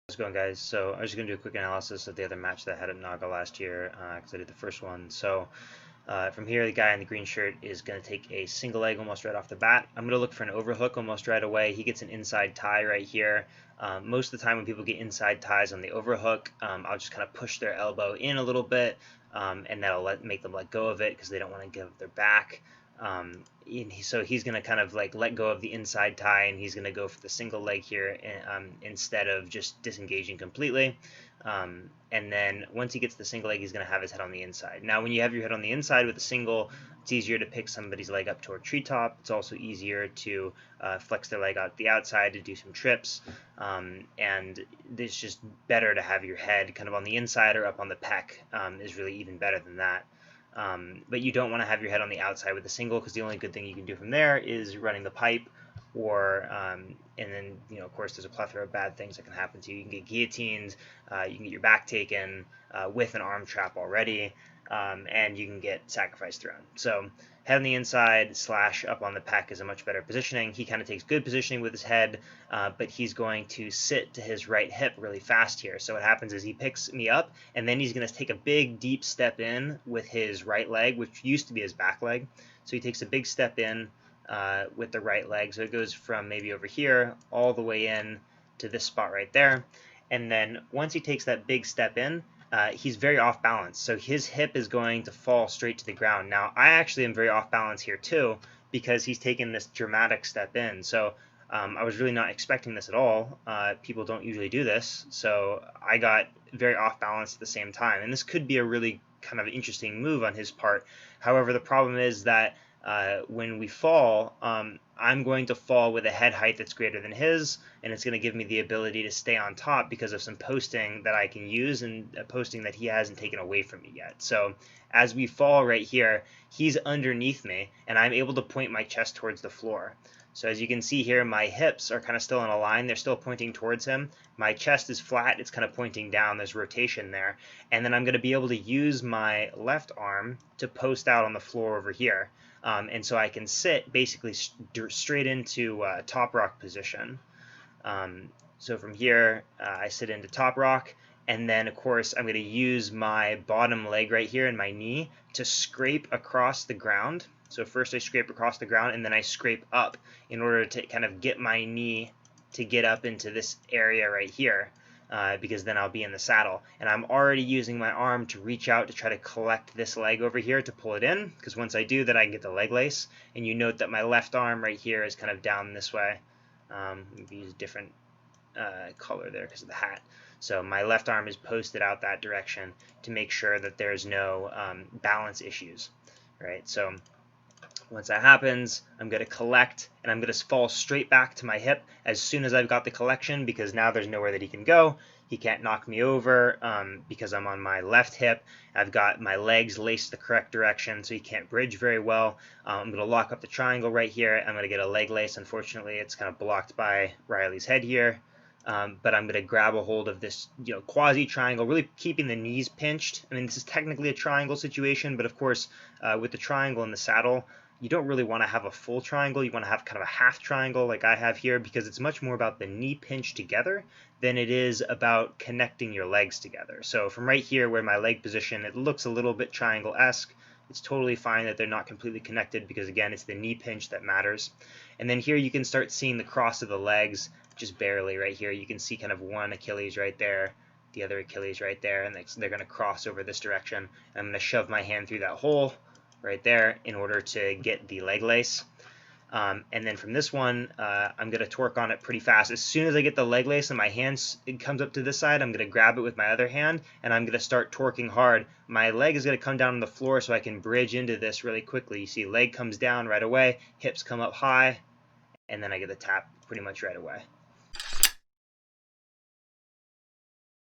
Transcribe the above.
How's it going, guys? So I'm just going to do a quick analysis of the other match that I had at Naga last year because I did the first one. So from here, the guy in the green shirt is going to take a single leg almost right off the bat. I'm going to look for an overhook almost right away. He gets an inside tie right here. Most of the time when people get inside ties on the overhook, I'll just kind of push their elbow in a little bit, and that'll make them let go of it because they don't want to give their back. So he's going to kind of like let go of the inside tie, and he's going to go for the single leg here instead of just disengaging completely. And then once he gets the single leg, he's going to have his head on the inside. Now, when you have your head on the inside with a single, it's easier to pick somebody's leg up toward treetop. It's also easier to flex their leg out the outside to do some trips. And it's just better to have your head kind of on the inside or up on the pec is really even better than that. But you don't want to have your head on the outside with a single because the only good thing you can do from there is running the pipe, or and then of course there's a plethora of bad things that can happen to you. You can get guillotined, you can get your back taken with an arm trap already, and you can get sacrifice thrown. So head on the inside / up on the pec is a much better positioning. He kind of takes good positioning with his head, but he's going to sit to his right hip really fast here. So what happens is he picks me up, and then he's going to take a big deep step in with his right leg, which used to be his back leg. So he takes a big step in with the right leg. So it goes from maybe over here all the way in to this spot right there. And then once he takes that big step in, he's very off balance. So his hip is going to fall straight to the ground. Now, I actually am very off balance here too because he's taken this dramatic step in. So I was really not expecting this at all. People don't usually do this. So I got very off balance at the same time. And this could be a really kind of interesting move on his part. However, the problem is that when we fall, I'm going to fall with a head height that's greater than his, and it's going to give me the ability to stay on top because of some posting that I can use, and a posting that he hasn't taken away from me yet. So as we fall right here, he's underneath me, and I'm able to point my chest towards the floor. So as you can see here, my hips are kind of still in a line. They're still pointing towards him. My chest is flat. It's kind of pointing down. There's rotation there. And then I'm going to be able to use my left arm to post out on the floor over here. And so I can sit basically straight into top rock position. So from here, I sit into top rock. And then, of course, I'm going to use my bottom leg right here and my knee to scrape across the ground. So first I scrape across the ground, and then I scrape up in order to kind of get my knee to get up into this area right here, because then I'll be in the saddle. And I'm already using my arm to reach out to try to collect this leg over here to pull it in, because once I do that, I can get the leg lace. And you note that my left arm right here is kind of down this way. Maybe use a different color there because of the hat. So my left arm is posted out that direction to make sure that there's no balance issues, right? So once that happens, I'm going to collect, and I'm going to fall straight back to my hip as soon as I've got the collection, because now there's nowhere that he can go. He can't knock me over because I'm on my left hip. I've got my legs laced the correct direction, so he can't bridge very well. I'm going to lock up the triangle right here. I'm going to get a leg lace. Unfortunately, it's kind of blocked by Riley's head here. But I'm going to grab a hold of this quasi-triangle, really keeping the knees pinched. I mean, this is technically a triangle situation, but of course, with the triangle in the saddle, you don't really want to have a full triangle. You want to have kind of a half triangle like I have here, because it's much more about the knee pinch together than it is about connecting your legs together. So from right here where my leg position, it looks a little bit triangle-esque. It's totally fine that they're not completely connected because, again, it's the knee pinch that matters. And then here you can start seeing the cross of the legs, just barely right here. You can see kind of one Achilles right there, the other Achilles right there, and they're going to cross over this direction. I'm going to shove my hand through that hole right there in order to get the leg lace. And then from this one, I'm going to torque on it pretty fast. As soon as I get the leg lace and my hand comes up to this side, I'm going to grab it with my other hand, and I'm going to start torquing hard. My leg is going to come down on the floor so I can bridge into this really quickly. You see leg comes down right away, hips come up high, and then I get the tap pretty much right away.